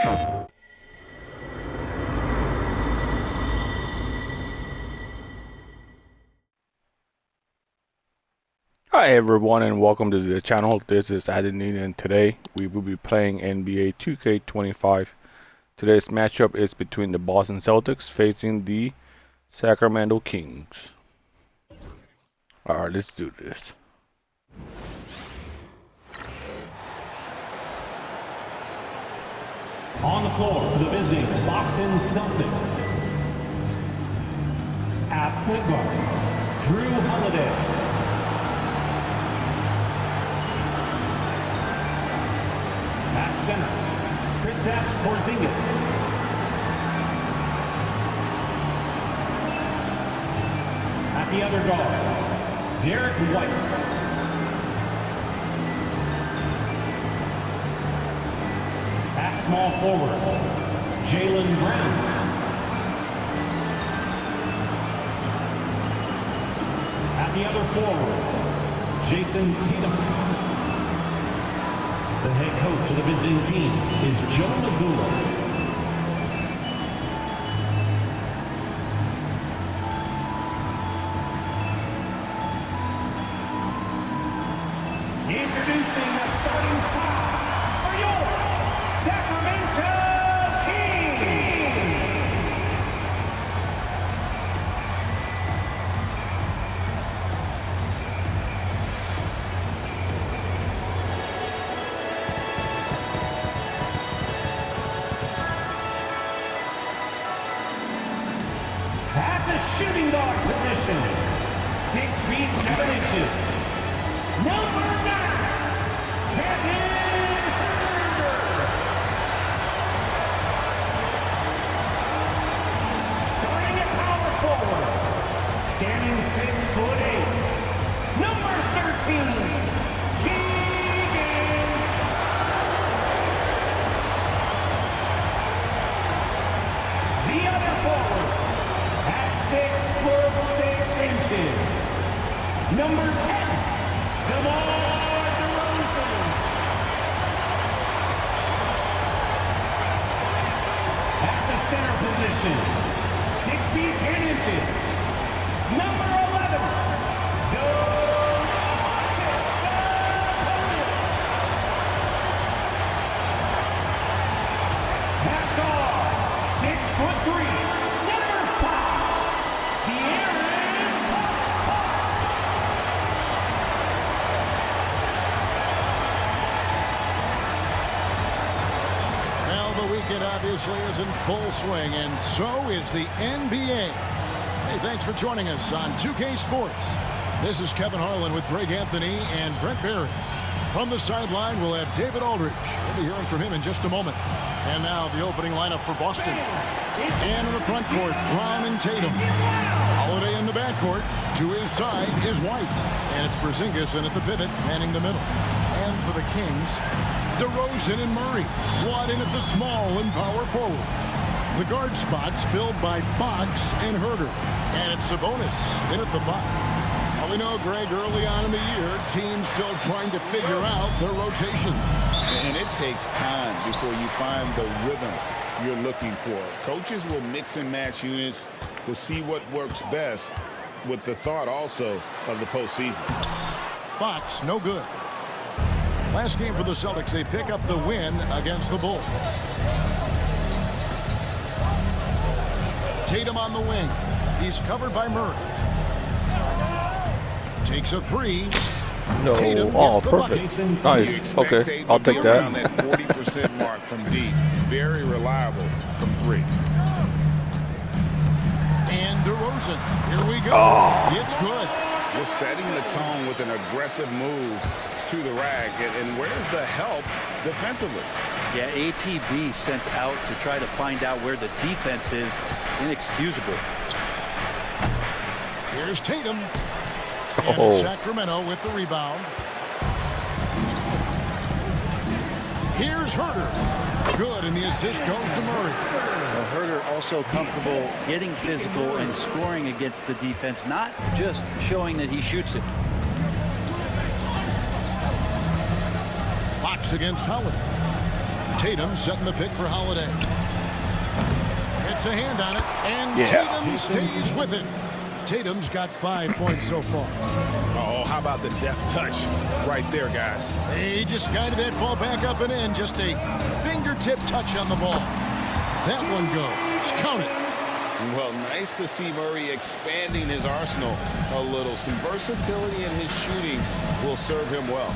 Hi everyone and welcome to the channel. This is Adonine and today we will be playing NBA 2K25. Today's matchup is between the Boston Celtics facing the Sacramento Kings. Alright, let's do this. On the floor for the visiting Boston Celtics. At point guard, Drew Holiday. At center, Kristaps Porzingis. At the other guard, Derek White. At small forward, Jaylen Brown. At the other forward, Jason Tatum. The head coach of the visiting team is Joe Mazzulla. Introducing the starting five for your Sacramento Kings. At the shooting guard position, 6 feet 7 inches, number 9, Kevin Huerter. Starting at power forward, standing 6'8", number 13, the other forward, at 6'6" number 10, DeMar DeRozan. At the center position, 6 feet 10 inches, number 11, Domantas Sabonis. At guard, 6'3". It obviously is in full swing, and so is the NBA. Hey, thanks for joining us on 2K Sports. This is Kevin Harlan with Greg Anthony and Brent Barry. From the sideline, we'll have David Aldridge. We'll be hearing from him in just a moment. And now the opening lineup for Boston. And in the front court, Brown and Tatum. Holiday in the backcourt. To his side is White. And it's Porzingis in at the pivot, manning the middle. And for the Kings, DeRozan and Murray slot in at the small and power forward. The guard spots filled by Fox and Huerter. And it's Sabonis in at the 5. Now we know, Greg, early on in the year, teams still trying to figure out their rotation. And it takes time before you find the rhythm you're looking for. Coaches will mix and match units to see what works best, with the thought also of the postseason. Fox, no good. Last game for the Celtics, they pick up the win against the Bulls. Tatum on the wing. He's covered by Murray. Takes a 3. No, Tatum oh, gets the perfect. Nice. Okay, I'll take that. Around that 40% mark from deep. Very reliable from 3. And DeRozan. Here we go. Oh. It's good. Just setting the tone with an aggressive move to the rack. And where's the help defensively? Yeah, APB sent out to try to find out where the defense is. Inexcusable. Here's Tatum. And it's Sacramento with the rebound. Here's Huerter. Good, and the assist goes to Murray. Well, Huerter also comfortable getting physical and scoring against the defense, not just showing that he shoots it. Fox against Holiday. Tatum setting the pick for Holiday. Gets a hand on it, and Tatum stays with it. Tatum's got 5 points so far. Oh, how about the deft touch right there, guys? He just guided that ball back up and in. Just a fingertip touch on the ball. That one goes. Count it. Well, nice to see Murray expanding his arsenal a little. Some versatility in his shooting will serve him well.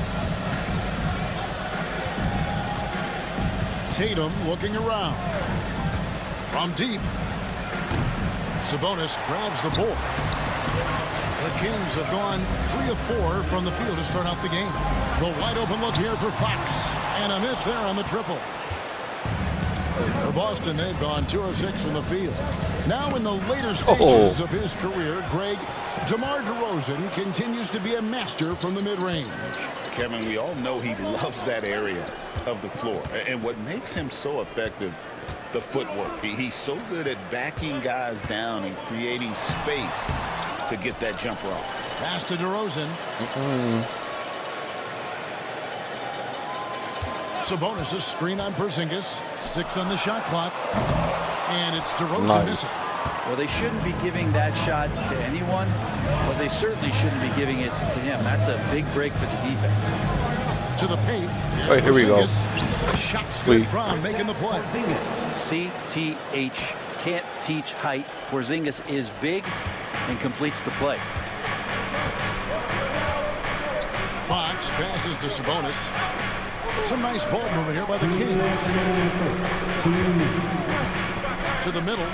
Tatum looking around. From deep. Sabonis grabs the board. The Kings have gone 3 of 4 from the field to start out the game. The wide open look here for Fox. And a miss there on the triple. For Boston, they've gone 2 of 6 from the field. Now in the later stages of his career, Greg, DeMar DeRozan continues to be a master from the mid-range. Kevin, we all know he loves that area of the floor. And what makes him so effective, the footwork. He's so good at backing guys down and creating space to get that jumper off. Pass to DeRozan. Sabonis' screen on Porzingis. 6 on the shot clock. And it's DeRozan missing. Well, they shouldn't be giving that shot to anyone, but they certainly shouldn't be giving it to him. That's a big break for the defense. To the paint. Right, here we go. Shots good from making the play. CTH, can't teach height. Porzingis is big and completes the play. Fox passes to Sabonis. Some nice ball movement here by the Kings. To the middle.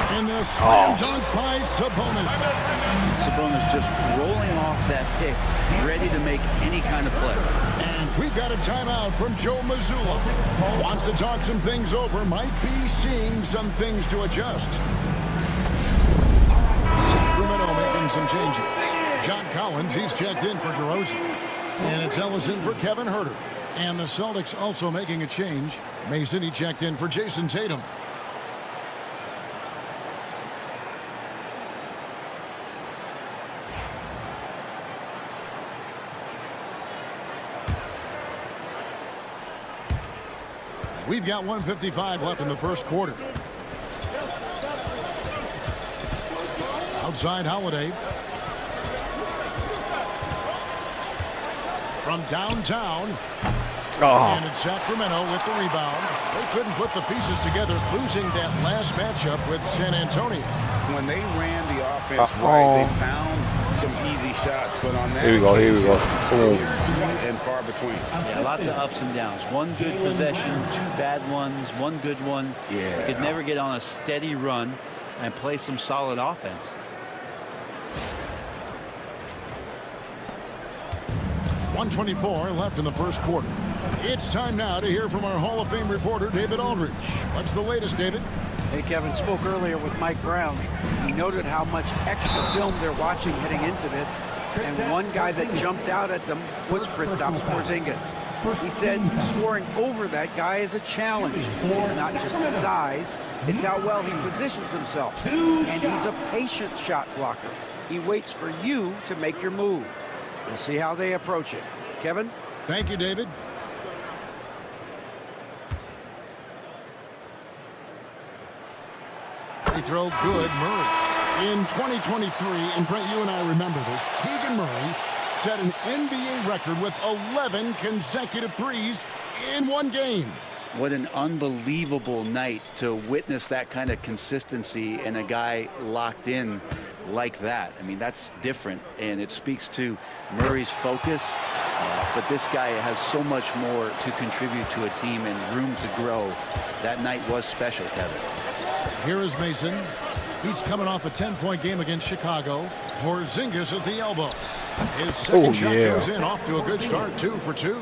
And the slam dunk by Sabonis. Sabonis just rolling off that pick, ready to make any kind of play. And we've got a timeout from Joe Mazzulla. Wants to talk some things over. Might be seeing some things to adjust. Sacramento making some changes. John Collins, he's checked in for DeRozan. And it's Ellison for Kevin Huerter. And the Celtics also making a change. Mason, he checked in for Jason Tatum. We've got 1:55 left in the first quarter. Outside Holiday. From downtown. And it's Sacramento with the rebound. They couldn't put the pieces together, losing that last matchup with San Antonio. When they ran the offense right, they found some easy shots, but on that here we go. and far between. Yeah, lots of ups and downs. One good possession, 2 bad ones, one good one. Yeah. You could never get on a steady run and play some solid offense. .124 left in the first quarter. It's time now to hear from our Hall of Fame reporter, David Aldridge. What's the latest, David? Hey, Kevin, spoke earlier with Mike Brown. He noted how much extra film they're watching heading into this. And one guy that jumped out at them was Kristaps Porzingis. He said scoring over that guy is a challenge. It's not just his size, it's how well he positions himself. And he's a patient shot blocker. He waits for you to make your move. We'll see how they approach it. Kevin? Thank you, David. Free throw good, Murray. In 2023, and Brent, you and I remember this, Keegan Murray set an NBA record with 11 consecutive threes in one game. What an unbelievable night to witness that kind of consistency and a guy locked in like that. I mean, that's different, and it speaks to Murray's focus, but this guy has so much more to contribute to a team and room to grow. That night was special, Kevin. Here is Mason. He's coming off a 10-point game against Chicago. Porzingis at the elbow. His second shot goes in, off to a good start, 2 for 2.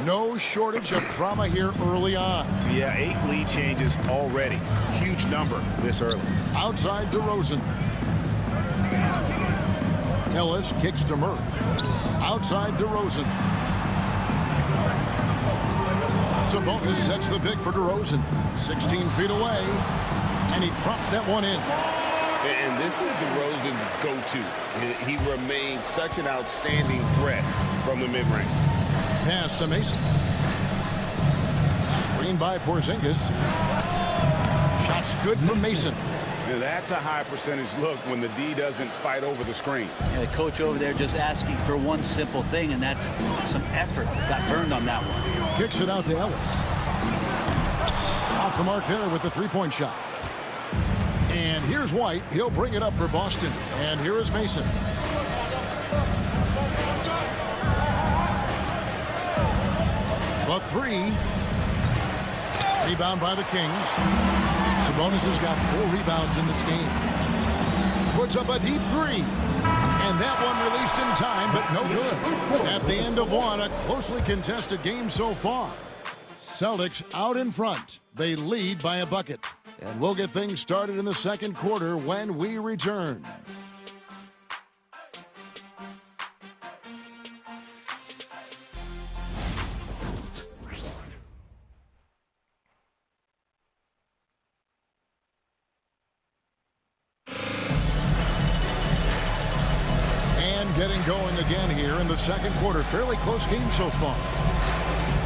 No shortage of drama here early on. Yeah, 8 lead changes already. Huge number this early. Outside DeRozan. Ellis kicks to Murray. Outside DeRozan. Sabonis sets the pick for DeRozan. 16 feet away. And he drops that one in. And this is DeRozan's go-to. He remains such an outstanding threat from the mid-range. Pass to Mason. Screen by Porzingis. Shots good from Mason. Now, that's a high percentage look when the D doesn't fight over the screen. Yeah, the coach over there just asking for one simple thing, and that's some effort. Got burned on that one. Kicks it out to Ellis. Off the mark there with the three-point shot. And here's White. He'll bring it up for Boston. And here is Mason. The three. Rebound by the Kings. Sabonis has got 4 rebounds in this game. Puts up a deep three. And that one released in time, but no good. At the end of one, a closely contested game so far. Celtics out in front. They lead by a bucket. And we'll get things started in the second quarter when we return. Getting going again here in the second quarter. Fairly close game so far.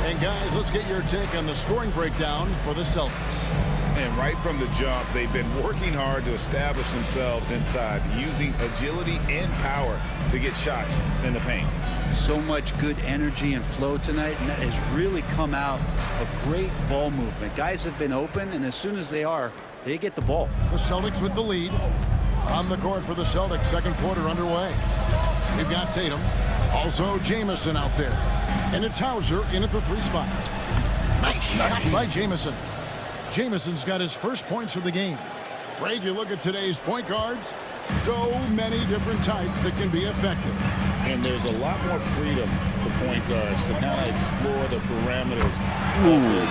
And guys, let's get your take on the scoring breakdown for the Celtics. And right from the jump, they've been working hard to establish themselves inside, using agility and power to get shots in the paint. So much good energy and flow tonight, and that has really come out of great ball movement. Guys have been open, and as soon as they are, they get the ball. The Celtics with the lead. On the court for the Celtics, second quarter underway. We've got Tatum, also Jamison out there. And it's Hauser in at the 3 spot. Nice shot by Jamison. Jamison's got his first points of the game. Greg, you look at today's point guards, so many different types that can be effective. And there's a lot more freedom to point guards to kind of explore the parameters.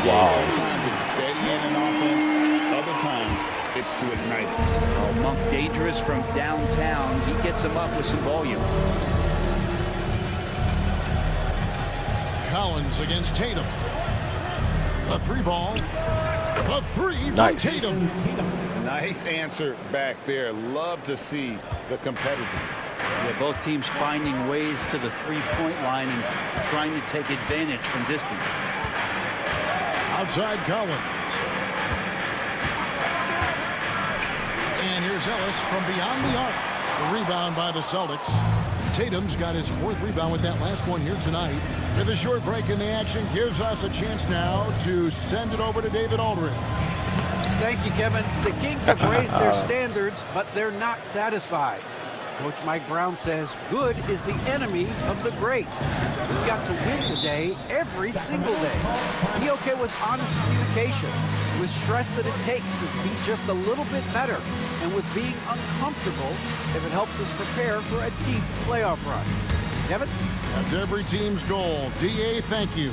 Wow. Sometimes it's steady in an offense, other times it's to ignite it. Oh, Monk dangerous from downtown. He gets him up with some volume. Collins against Tatum. The 3 ball. The 3 from Nice. Tatum. Nice answer back there. Love to see the competitiveness. Yeah, both teams finding ways to the 3-point line and trying to take advantage from distance. Outside Collins. And here's Ellis from beyond the arc. The rebound by the Celtics. Tatum's got his 4th rebound with that last one here tonight. With a short break in the action, gives us a chance now to send it over to David Aldridge. Thank you, Kevin. The Kings have raised their standards, but they're not satisfied. Coach Mike Brown says good is the enemy of the great. We've got to win today, every single day. Be okay with honest communication, with stress that it takes to be just a little bit better, and with being uncomfortable if it helps us prepare for a deep playoff run. Kevin? That's every team's goal. DA, thank you.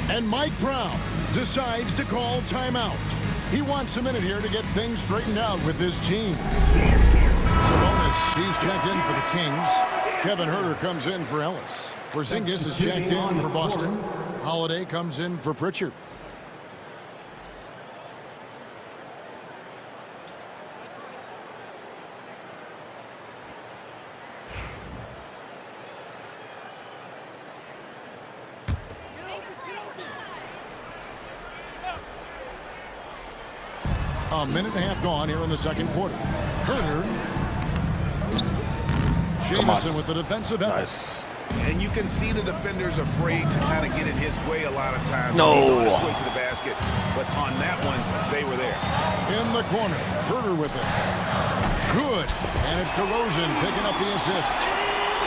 And Mike Brown decides to call timeout. He wants a minute here to get things straightened out with his team. Sabonis, he's checked in for the Kings. Kevin Huerter comes in for Ellis. Porzingis is checked in for Boston. Holiday comes in for Pritchard. A minute and a half gone here in the second quarter. Huerter. Jamison with the defensive effort. Nice. And you can see the defenders afraid to kind of get in his way a lot of times. No. He's on his way to the basket. But on that one, they were there. In the corner. Huerter with it. Good. And it's DeRozan picking up the assist.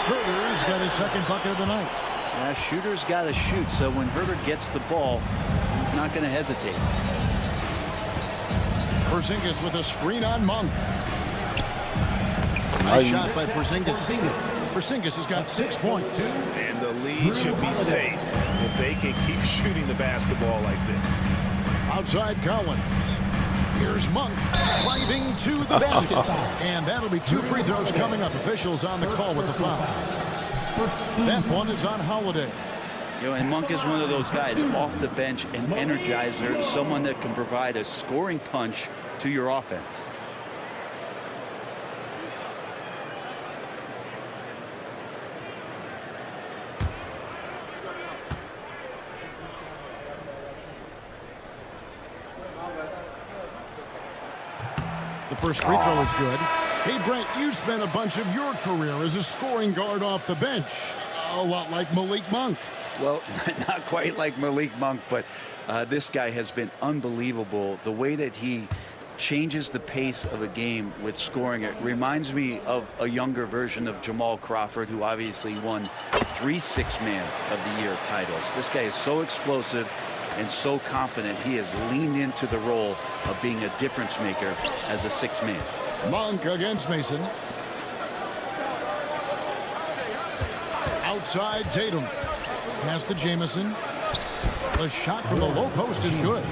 Huerter's got his second bucket of the night. Yeah, shooter's got to shoot, so when Herbert gets the ball, he's not going to hesitate. Porzingis with a screen on Monk. Nice shot by Porzingis. Porzingis has got 6 points. And the lead should be safe if they can keep shooting the basketball like this. Outside Collins. Here's Monk driving to the basket. And that'll be 2 free throws coming up. Officials on the call with the foul. That one is on Holiday. You know, and Monk is one of those guys off the bench, an energizer, someone that can provide a scoring punch to your offense. The first free throw is good. Hey, Brent, you spent a bunch of your career as a scoring guard off the bench. A lot like Malik Monk. Well, not quite like Malik Monk, but this guy has been unbelievable. The way that he changes the pace of a game with scoring. It reminds me of a younger version of Jamal Crawford, who obviously won 3 Six-Man of the Year titles. This guy is so explosive and so confident. He has leaned into the role of being a difference maker as a 6-man. Monk against Mason. Outside Tatum. Pass to Jamison. The shot from the low post is good.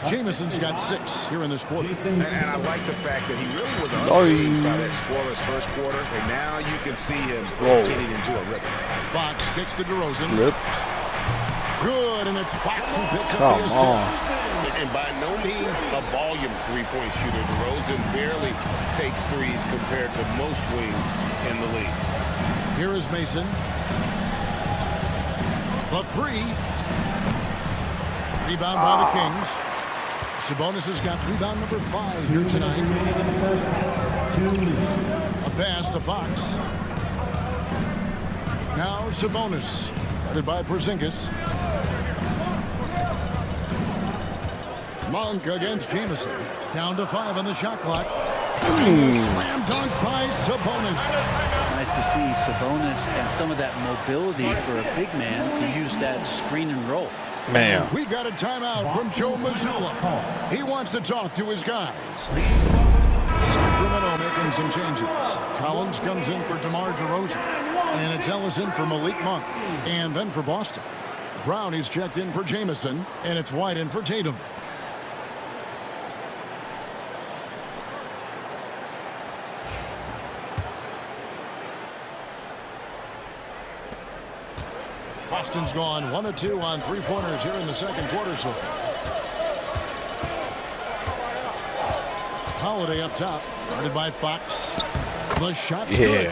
Jamison's got 6 here in this quarter. And I like the fact that he really was unfazed by that scoreless first quarter, and now you can see him getting into a rhythm. Fox kicks to DeRozan. Good, and it's Fox who picks up the assist. And by no means a volume three-point shooter. DeRozan barely takes threes compared to most wings in the league. Here is Mason. The 3. Rebound by the Kings. Sabonis has got rebound number 5 here tonight. A pass to Fox. Now Sabonis, guarded by Porzingis. Monk against Jamison. Down to 5 on the shot clock. Slam dunk by Sabonis. Nice to see Sabonis and some of that mobility for a big man to use that screen and roll. Man. We've got a timeout from Joe Mazzulla. He wants to talk to his guys. Sacramento making some changes. Collins comes in for DeMar DeRozan. And it's Ellis in for Malik Monk. And then for Boston, Brown is checked in for Jamison. And it's White in for Tatum. Boston's gone 1 of 2 on 3-pointers here in the second quarter so far. Holiday up top, guarded by Fox. The shot's good.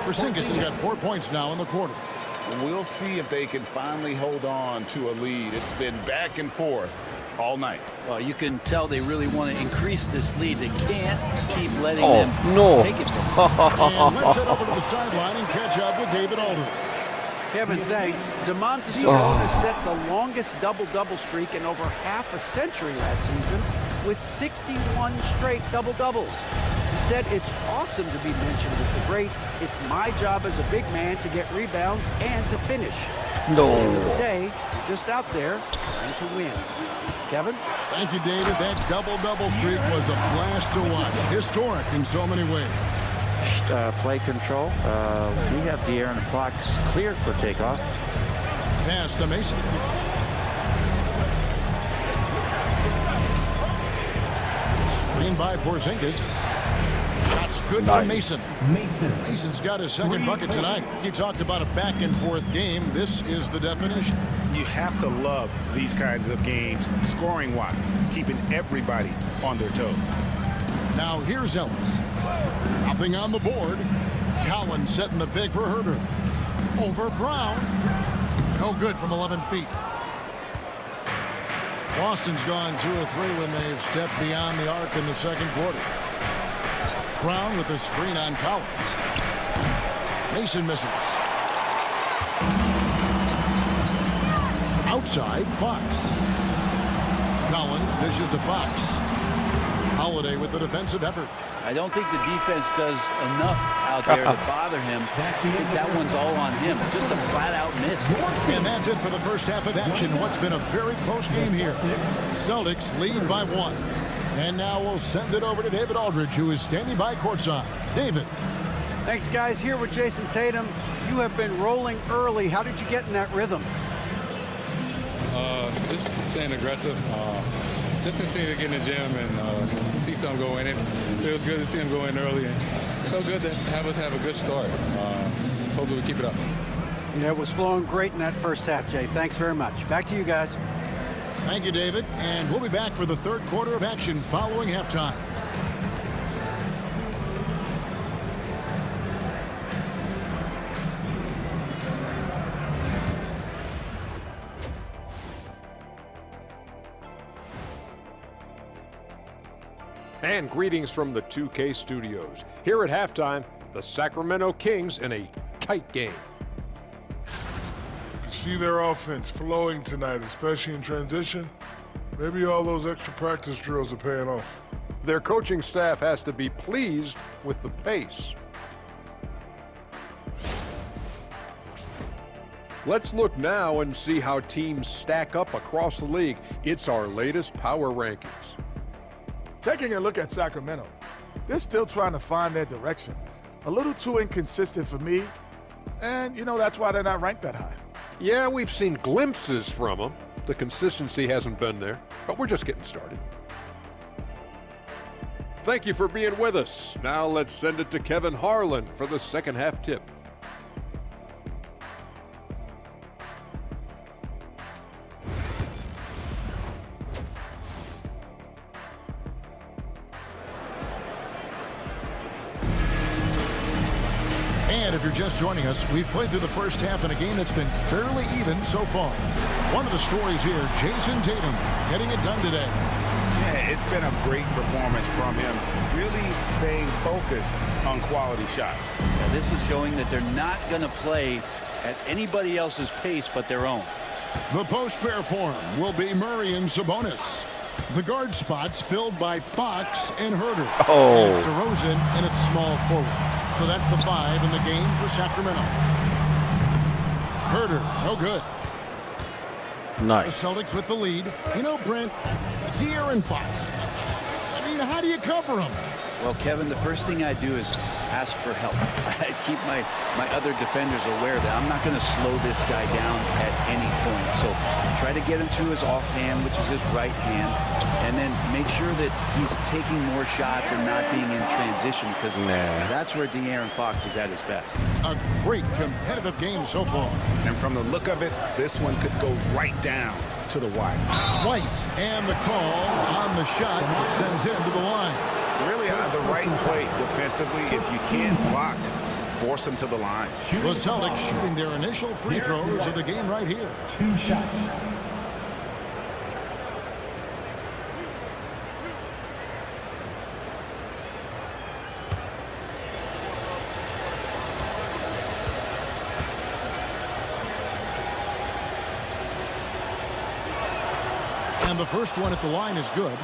Porzingis has got 4 points now in the quarter. We'll see if they can finally hold on to a lead. It's been back and forth all night. Well, you can tell they really want to increase this lead. They can't keep letting them take it from them. And let's head over to the sideline and catch up with David Aldridge. Kevin, thanks. Domantas Sabonis set the longest double-double streak in over half a century last season with 61 straight double-doubles. He said, it's awesome to be mentioned with the greats. It's my job as a big man to get rebounds and to finish. At the end of the day, you're just out there trying to win. Kevin? Thank you, David. That double-double streak was a blast to watch. Historic in so many ways. Play control. We have De'Aaron Fox cleared for takeoff. Pass to Mason. Screen by Porzingis. Shots good for Mason. Mason's got his second bucket tonight. You talked about a back-and-forth game. This is the definition. You have to love these kinds of games, scoring-wise, keeping everybody on their toes. Now here's Ellis. Nothing on the board. Collins setting the big for Herter. Over Brown. No good from 11 feet. Boston's gone 2 of 3 when they've stepped beyond the arc in the second quarter. Brown with the screen on Collins. Mason misses. Outside, Fox. Collins dishes to Fox. Holiday with the defensive effort. I don't think the defense does enough out there to bother him. I think that one's all on him. It's just a flat-out miss. And that's it for the first half of action. What's been a very close game here. Celtics lead by 1. And now we'll send it over to David Aldridge, who is standing by courtside. David. Thanks, guys. Here with Jason Tatum. You have been rolling early. How did you get in that rhythm? Just staying aggressive. Just continue to get in the gym and see some go in. It feels good to see him go in early. And so good to have us have a good start. Hopefully we keep it up. Yeah, it was flowing great in that first half, Jay. Thanks very much. Back to you guys. Thank you, David. And we'll be back for the third quarter of action following halftime. And greetings from the 2K studios. Here at halftime, the Sacramento Kings in a tight game. You can see their offense flowing tonight, especially in transition. Maybe all those extra practice drills are paying off. Their coaching staff has to be pleased with the pace. Let's look now and see how teams stack up across the league. It's our latest power rankings. Taking a look at Sacramento, they're still trying to find their direction. A little too inconsistent for me, and that's why they're not ranked that high. Yeah, we've seen glimpses from them. The consistency hasn't been there, but we're just getting started. Thank you for being with us. Now let's send it to Kevin Harlan for the second half tip. And if you're just joining us, we've played through the first half in a game that's been fairly even so far. One of the stories here, Jason Tatum getting it done today. Yeah, it's been a great performance from him, really staying focused on quality shots. Yeah, this is showing that they're not going to play at anybody else's pace but their own. The post pair form will be Murray and Sabonis. The guard spots filled by Fox and Herter. Oh. And it's DeRozan and it's small forward. So that's the 5 in the game for Sacramento. Herter, no good. Nice. The Celtics with the lead. Brent, De'Aaron Fox. I mean, how do you cover him? Well, Kevin, the first thing I do is ask for help. I keep my other defenders aware that I'm not going to slow this guy down at any point. So try to get him to his offhand, which is his right hand, and then make sure that he's taking more shots and not being in transition, because that's where De'Aaron Fox is at his best. A great competitive game so far. And from the look of it, this one could go right down to the wire. White, and the call on the shot sends him to the line. Really out of the right play defensively. If you can't block, force him to the line. The Celtics shooting their initial free throws of the game right here. 2 shots. And the first one at the line is good.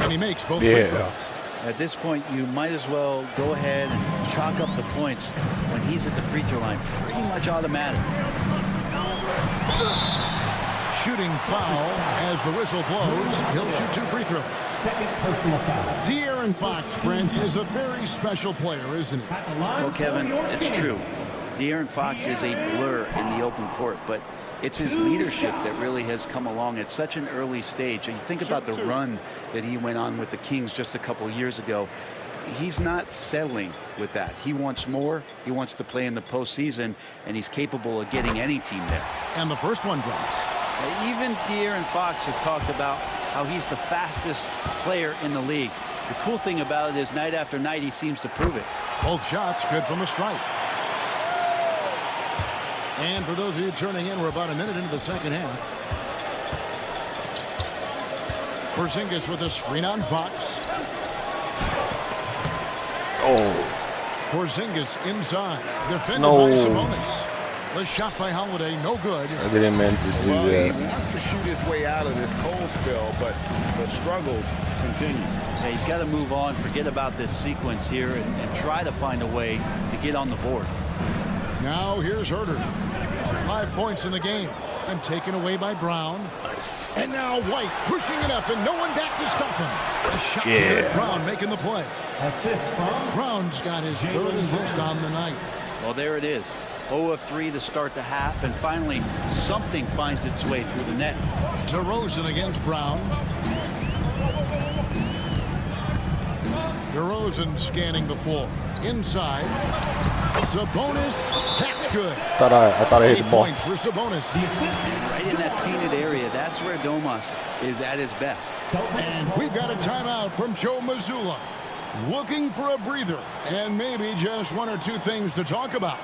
And he makes both free throws. At this point, you might as well go ahead and chalk up the points when he's at the free throw line. Pretty much automatic. Shooting foul as the whistle blows. He'll shoot 2 free throws. Second personal foul. De'Aaron Fox, Brent, is a very special player, isn't he? Well, Kevin, it's true. De'Aaron Fox is a blur in the open court, but it's his leadership that really has come along at such an early stage. And you think about the run that he went on with the Kings just a couple years ago. He's not settling with that. He wants more. He wants to play in the postseason, and he's capable of getting any team there. And the first one drops. Even De'Aaron Fox has talked about how he's the fastest player in the league. The cool thing about it is night after night he seems to prove it. Both shots good from the stripe. And for those of you turning in, we're about a minute into the second half. Porzingis with a screen on Fox. Oh. Porzingis inside. Defended by Sabonis. The shot by Holiday, no good. I didn't mean to do that. He wants to shoot his way out of this cold spell, but the struggles continue. Yeah, he's got to move on, forget about this sequence here, and try to find a way to get on the board. Now here's Herter. 5 points in the game, and taken away by Brown. And now White pushing it up, and no one back to stop him. The shot's good. Brown making the play. Assist from Brown's got his 3rd assist on the night. Well, there it is. 0 of 3 to start the half, and finally something finds its way through the net. DeRozan against Brown. DeRozan scanning the floor. inside. Sabonis, that's good. I thought I hit the ball. 8 points for Sabonis. Right in that painted area, that's where Domas is at his best. And we've got a timeout from Joe Mazzulla. Looking for a breather and maybe just 1 or 2 things to talk about.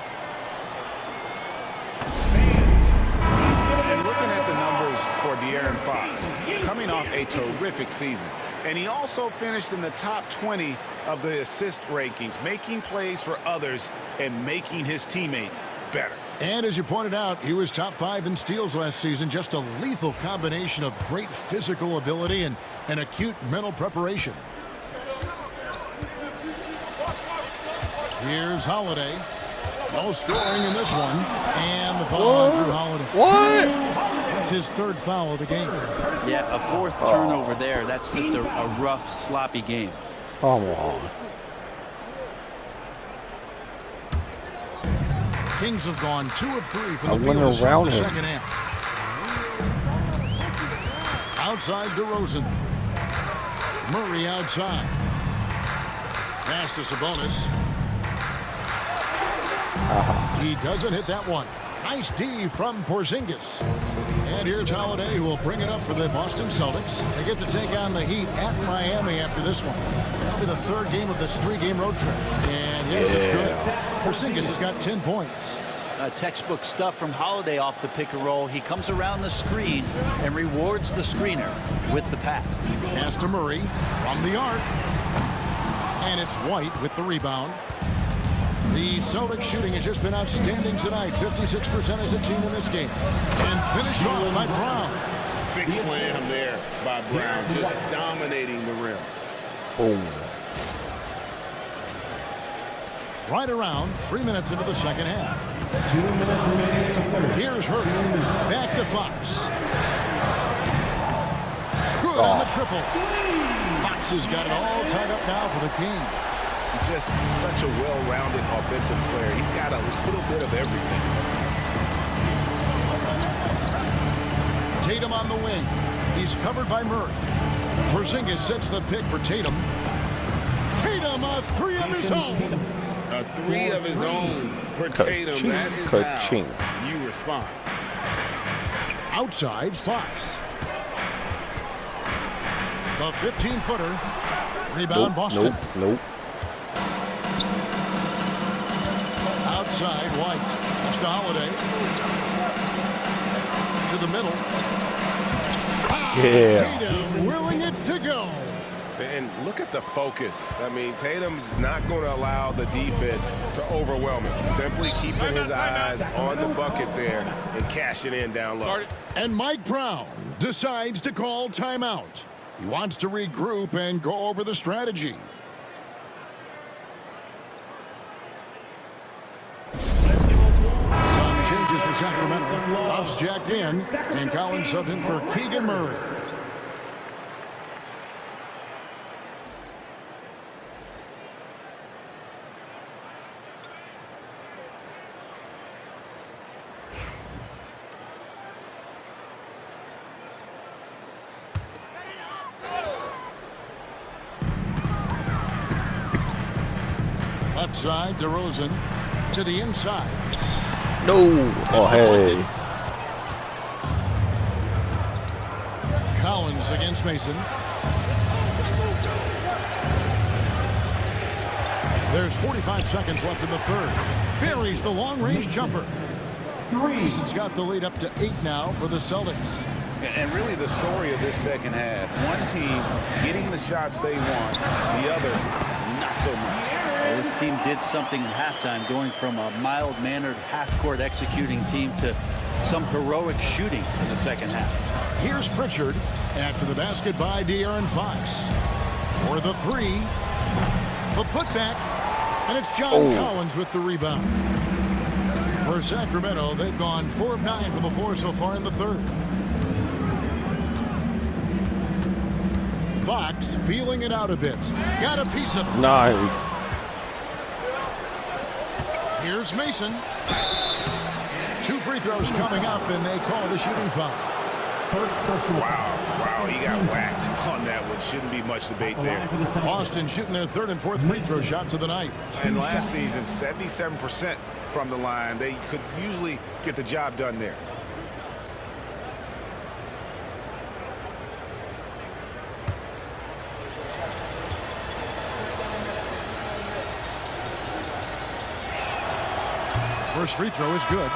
And looking at the numbers for De'Aaron Fox, coming off a terrific season. And he also finished in the top 20 of the assist rankings, making plays for others and making his teammates better. And as you pointed out, he was top 5 in steals last season. Just a lethal combination of great physical ability and acute mental preparation. Here's Holiday. No scoring in this one. And the foul on Drew Holiday. What? That's his 3rd foul of the game. Yeah, a 4th turnover there. That's just a rough, sloppy game. Come on. Kings have gone 2 of 3 from I the field went to start around the him. second half. Outside DeRozan. Murray outside. Pass to Sabonis. He doesn't hit that one. Nice D from Porzingis. And here's Holiday, who will bring it up for the Boston Celtics. They get to take on the Heat at Miami after this one. That'll be the 3rd game of this 3-game road trip. And yes, it's good. Porzingis has got 10 points. Textbook stuff from Holiday off the pick and roll. He comes around the screen and rewards the screener with the pass. Pass to Murray from the arc. And it's White with the rebound. The Celtics shooting has just been outstanding tonight. 56% as a team in this game. And finished off by Brown. Big slam there by Brown, just dominating the rim. Boom. Right around 3 minutes into the second half. 2 minutes remaining in the third. Here's Hurt. Back to Fox. Good on the triple. Fox has got it all tied up now for the Kings. He's just such a well-rounded offensive player. He's got a little bit of everything. Tatum on the wing. He's covered by Murray. Porzingis sets the pick for Tatum. Tatum, a 3 of his own. A 3 of his own for Tatum. That is how you respond. Outside, Fox. The 15-footer. Rebound, Boston. Nope. Outside, White. That's to Holiday. To the middle. Yeah. Tatum willing it to go. And look at the focus. I mean, Tatum's not going to allow the defense to overwhelm him. Simply keeping his eyes on the bucket there and cashing in down low. And Mike Brown decides to call timeout. He wants to regroup and go over the strategy. Some changes for Sacramento. Off's jacked in, and Collins subbed in for Keegan Murray. Left side, DeRozan to the inside. No. Oh, hey. Collins against Mason. There's 45 seconds left in the third. Buries the long-range jumper. Mason's got the lead up to 8 now for the Celtics. And really the story of this second half, one team getting the shots they want, the other not so much. Well, this team did something in halftime, going from a mild-mannered half-court executing team to some heroic shooting in the second half. Here's Pritchard after the basket by De'Aaron Fox. For the 3. The putback, and it's John Collins with the rebound. For Sacramento, they've gone 4 of 9 from the floor so far in the third. Fox feeling it out a bit. Got a piece of it. Nice. Here's Mason. 2 free throws coming up, and they call the shooting foul. First personal Wow, he got whacked on that one. Shouldn't be much debate there. Boston shooting their third and fourth free throw shots of the night. And last season, 77% from the line. They could usually get the job done there. First free throw is good.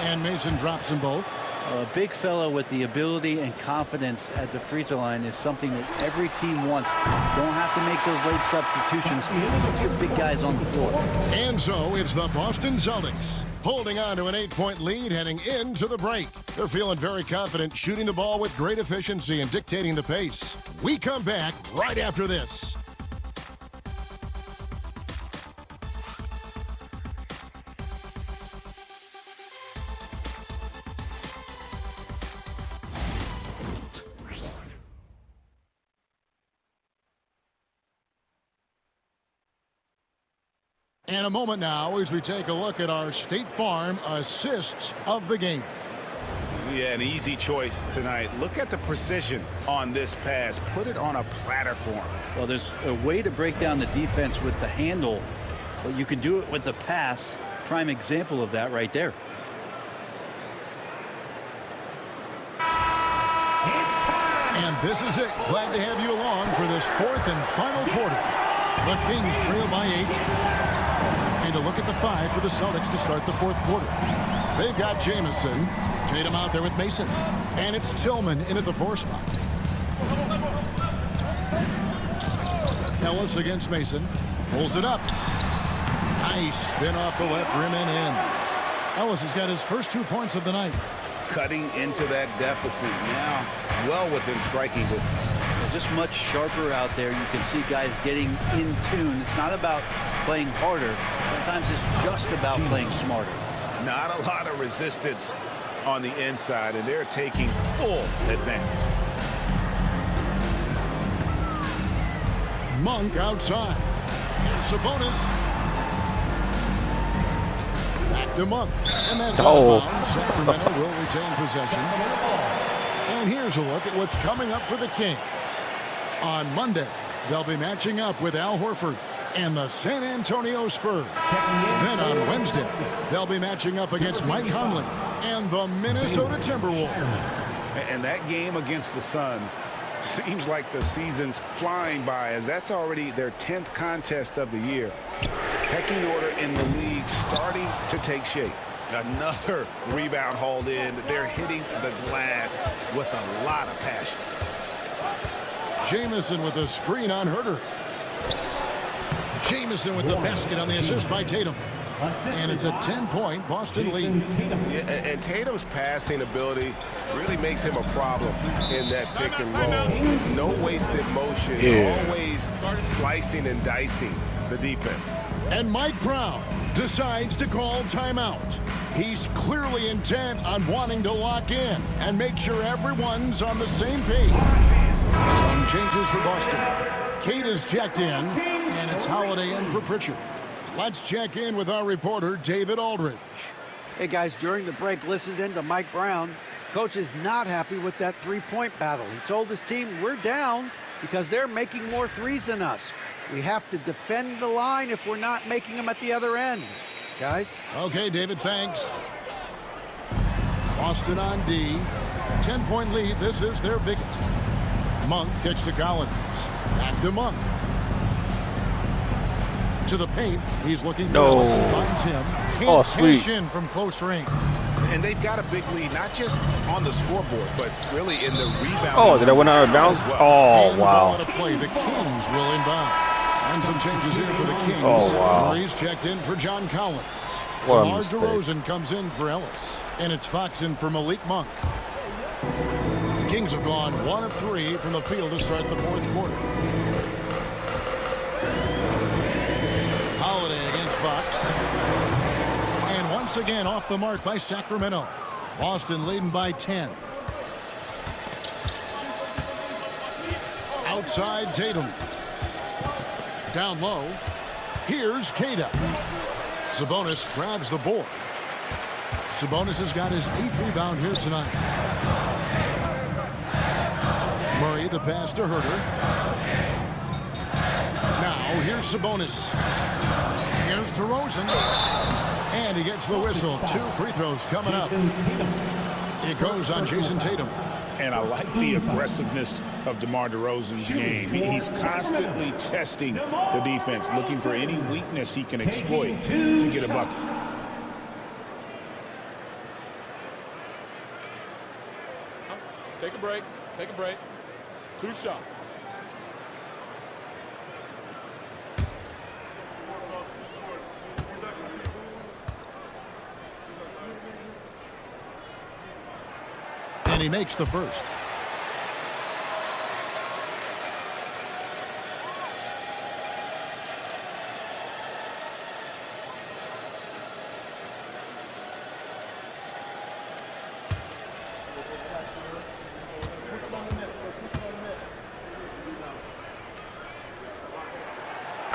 And Mason drops them both. A big fellow with the ability and confidence at the free throw line is something that every team wants. Don't have to make those late substitutions. Put your big guys on the floor. And so it's the Boston Celtics holding on to an 8-point lead heading into the break. They're feeling very confident, shooting the ball with great efficiency and dictating the pace. We come back right after this. And a moment now as we take a look at our State Farm assists of the game. Yeah, an easy choice tonight. Look at the precision on this pass. Put it on a platter form. Well, there's a way to break down the defense with the handle, but you can do it with the pass. Prime example of that right there. And this is it. Glad to have you along for this fourth and final quarter. The Kings trail by 8. And a look at the 5 for the Celtics to start the fourth quarter. They've got Jamison. Tatum out there with Mason. And it's Tillman in at the 4 spot. Ellis against Mason. Pulls it up. Nice spin off the left rim and in. Ellis has got his first 2 points of the night. Cutting into that deficit now. Well within striking distance. Just much sharper out there. You can see guys getting in tune. It's not about playing harder. Sometimes it's just about playing smarter. Not a lot of resistance on the inside, and they're taking full advantage. Monk outside. Sabonis. Back to Monk. And that's out of bounds. Sacramento will retain possession. And here's a look at what's coming up for the Kings. On Monday, they'll be matching up with Al Horford and the San Antonio Spurs. Then on Wednesday, they'll be matching up against Mike Conley and the Minnesota Timberwolves. And that game against the Suns seems like the season's flying by, as that's already their 10th contest of the year. Pecking order in the league starting to take shape. Another rebound hauled in. They're hitting the glass with a lot of passion. Jamison with a screen on Herter. Jamison with the basket on the assist by Tatum. And it's a 10-point Boston lead. Yeah, and Tatum's passing ability really makes him a problem in that pick and roll. No wasted motion, always slicing and dicing the defense. And Mike Brown decides to call timeout. He's clearly intent on wanting to lock in and make sure everyone's on the same page. Some changes for Boston. Kate is checked in, and it's Holiday in for Pritchard. Let's check in with our reporter, David Aldridge. Hey, guys, during the break, listened in to Mike Brown. Coach is not happy with that three-point battle. He told his team, we're down because they're making more threes than us. We have to defend the line if we're not making them at the other end. Guys? Okay, David, thanks. Boston on D. 10-point lead. This is their biggest. Monk kicks to Collins. Back to Monk. To the paint. He's looking for Ellis and finds him. Can't cash in from close range. And they've got a big lead, not just on the scoreboard, but really in the rebound. Oh, did I win out of bounds? Well. Oh, and wow. The play. The Kings will inbound. And some changes here for the Kings. Oh, wow. Murray's checked in for John Collins. What a DeMar mistake. DeRozan comes in for Ellis. And it's Fox in for Malik Monk. The Kings have gone 1 of 3 from the field to start the fourth quarter. Holiday against Fox. And once once again off the mark by Sacramento. Boston leading by 10. Outside Tatum. Down low. Here's Queta. Sabonis grabs the board. Sabonis has got his 8th rebound here tonight. Murray the pass to Herter. Now here's Sabonis. Here's DeRozan. And he gets the whistle. 2 free throws coming up. It goes on Jason Tatum. And I like the aggressiveness of DeMar DeRozan's game. He's constantly testing the defense, looking for any weakness he can exploit to get a bucket. Take a break. Take a break. 2 shots. And he makes the first.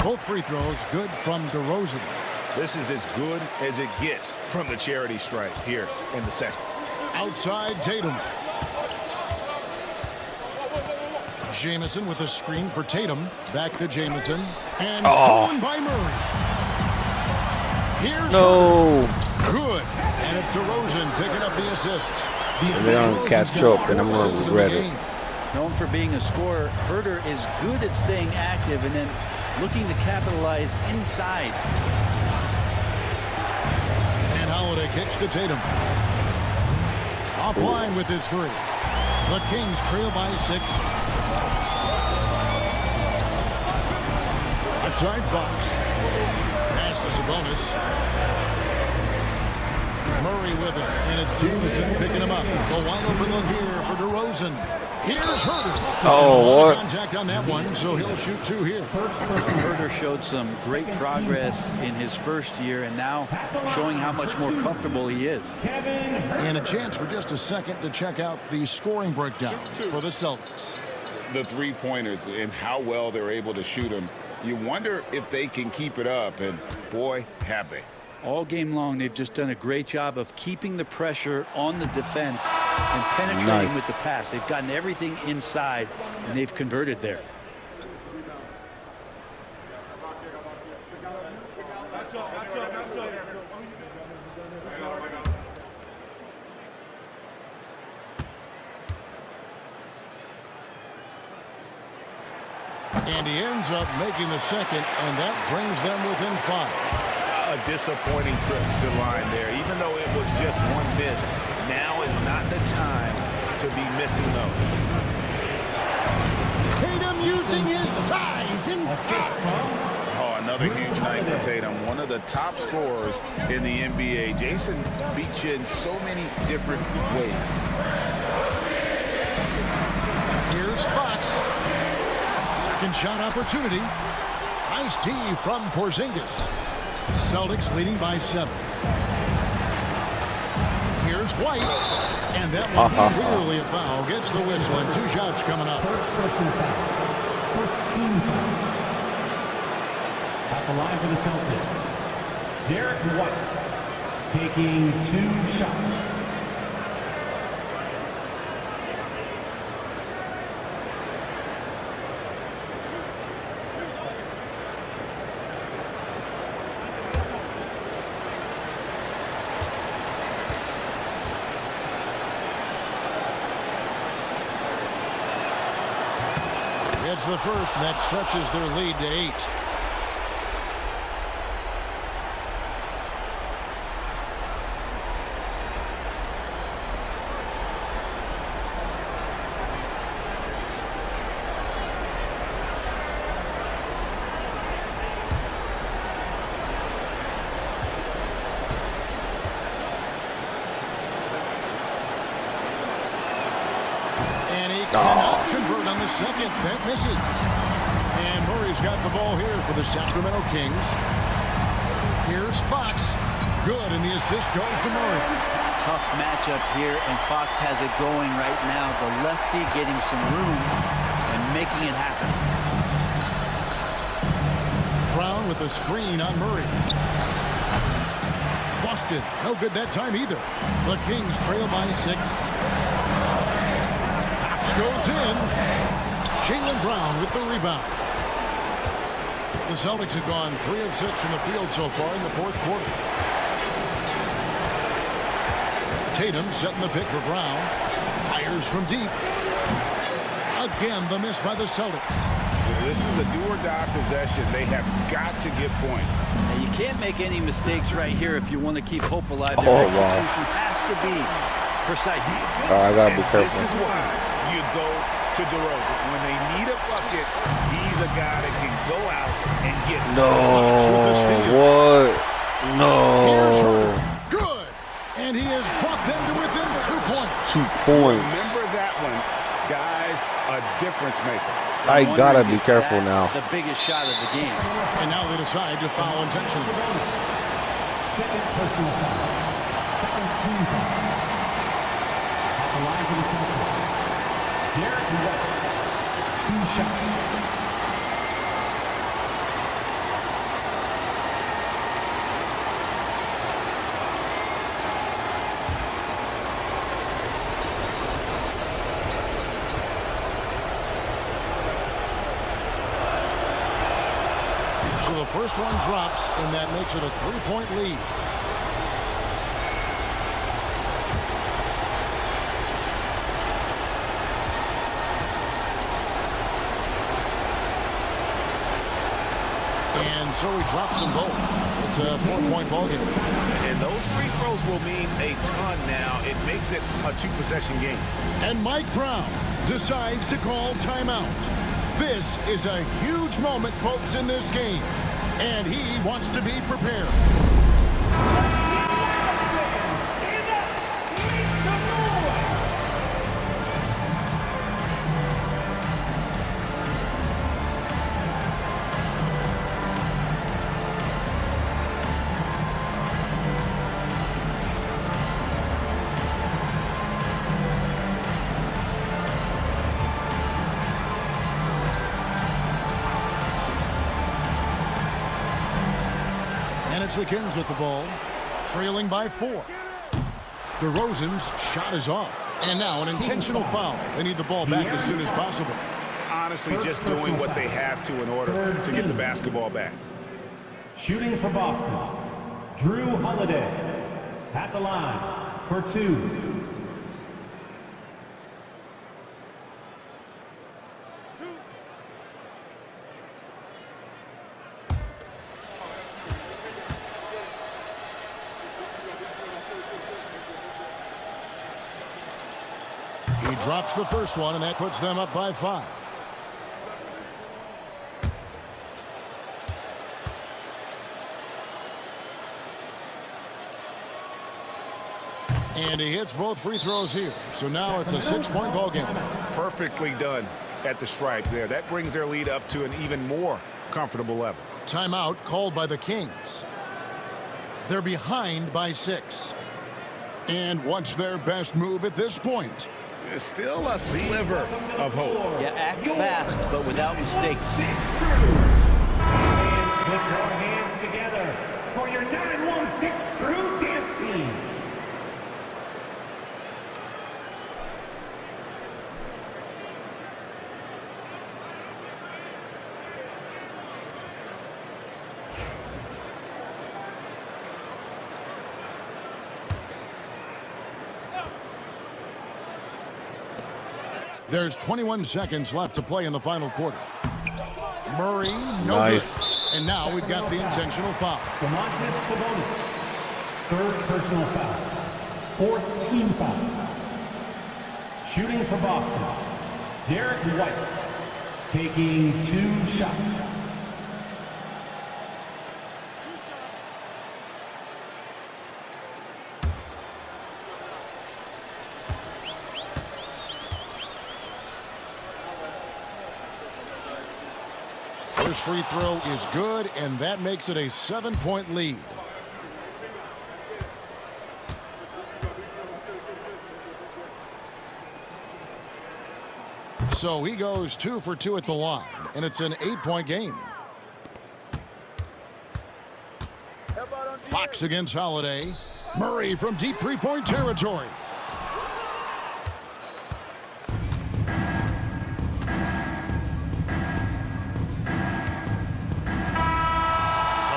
Both free throws good from DeRozan. This is as good as it gets from the charity stripe here in the second. Outside Tatum. Jamison with a screen for Tatum. Back to Jamison. And stolen by Murray. Here's good. And it's DeRozan picking up the assist. If they don't catch up, then I'm going to regret it. Known for being a scorer, Herter is good at staying active and then looking to capitalize inside. And Holiday kicks to Tatum. Offline with his 3. The Kings trail by 6. Outside Fox. Pass to Sabonis. Murray with it, and it's Jamison picking him up. The wide open look here for DeRozan. Here's Herter. Oh, what? Contact on that one, so he'll shoot 2 here. Herter showed some great progress in his first year and now showing how much more comfortable he is. And a chance for just a second to check out the scoring breakdown for the Celtics. The three-pointers and how well they're able to shoot them. You wonder if they can keep it up, and boy, have they. All game long, they've just done a great job of keeping the pressure on the defense and penetrating with the pass. They've gotten everything inside, and they've converted there. And he ends up making the second, and that brings them within 5. A disappointing trip to the line there. Even though it was just 1 miss, now is not the time to be missing those. Tatum using his size inside. Oh, another huge night for Tatum. One of the top scorers in the NBA. Jason beats you in so many different ways. Here's Fox. Second shot opportunity. Nice D from Porzingis. Celtics leading by 7. Here's White. And that one clearly a foul. Gets the whistle and 2 shots coming up. First person foul. First team foul. At the line for the Celtics, Derek White taking 2 shots. It's the first that stretches their lead to 8. And he cannot convert on the second. That misses. And Murray's got the ball here for the Sacramento Kings. Here's Fox. Good, and the assist goes to Murray. Tough matchup here, and Fox has it going right now. The lefty getting some room and making it happen. Brown with the screen on Murray. Boston, no good that time either. The Kings trail by 6. Fox goes in. Jaylen Brown with the rebound. The Celtics have gone 3 of 6 from the field so far in the fourth quarter. Tatum setting the pick for Brown. Fires from deep. Again, the miss by the Celtics. This is a do-or-die possession. They have got to get points. And you can't make any mistakes right here if you want to keep hope alive. Their execution has to be precise. I gotta be careful. This is why you go to DeRozan. When they need a bucket, he's a guy that can go out and get what? No. Good. And he has brought them to within 2 points. 2 points. Remember that one, guys, a difference maker. I gotta be careful now. The biggest shot of the game. And now they decide to foul intentionally. Second personal foul. Second team foul. At the line for the Celtics, Derek White. 2 shots. So the first one drops, and that makes it a 3-point lead. And so he drops them both. It's a 4-point ballgame. And those free throws will mean a ton now. It makes it a 2-possession game. And Mike Brown decides to call timeout. This is a huge moment, folks, in this game. And he wants to be prepared. The Kings with the ball, trailing by 4. DeRozan's shot is off. And now an intentional foul. They need the ball back as soon as possible. Honestly, just doing what they have to in order to get the basketball back. Shooting for Boston, Drew Holiday. At the line for 2. He drops the first one, and that puts them up by 5. And he hits both free throws here. So now it's a 6-point ball game. Perfectly done at the stripe there. That brings their lead up to an even more comfortable level. Timeout called by the Kings. They're behind by 6. And what's their best move at this point? There's still a sliver of hope. Yeah, act fast, but without mistakes. Fans, put your hands together for your 916 Crew Dance Team. There's 21 seconds left to play in the final quarter. Murray, no good. And now we've got the intentional foul. Domantas Sabonis, 3rd personal foul. 4th team foul. Shooting for Boston, Derek White, taking 2 shots. First free throw is good, and that makes it a 7-point lead. So he goes 2 for 2 at the line, and it's an 8-point game. Fox against Holiday. Murray from deep three-point territory.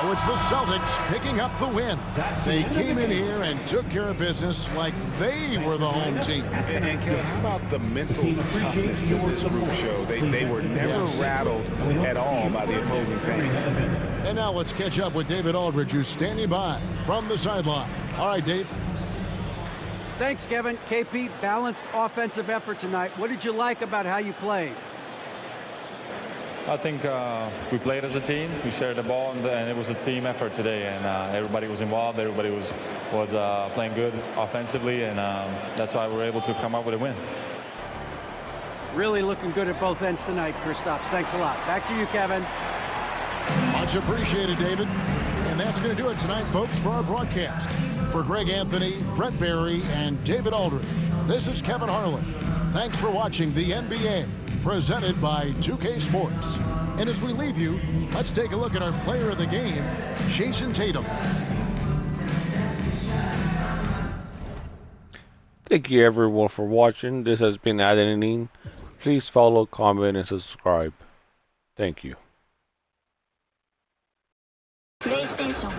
So it's the Celtics picking up the win. They came in here and took care of business like they were the home team. And Kevin, how about the mental toughness that this group showed? They were never rattled at all by the opposing fans. And now let's catch up with David Aldridge, who's standing by from the sideline. All right, Dave. Thanks, Kevin. KP, balanced offensive effort tonight. What did you like about how you played? I think we played as a team. We shared the ball, and it was a team effort today. And everybody was involved. Everybody was playing good offensively, and that's why we were able to come up with a win. Really looking good at both ends tonight, Kristaps. Thanks a lot. Back to you, Kevin. Much appreciated, David. And that's going to do it tonight, folks, for our broadcast. For Greg Anthony, Brent Barry, and David Aldridge, this is Kevin Harlan. Thanks for watching the NBA, presented by 2K Sports. And as we leave you, let's take a look at our player of the game, Jason Tatum. Thank you everyone for watching. This has been Adeline. Please follow, comment, and subscribe. Thank you. PlayStation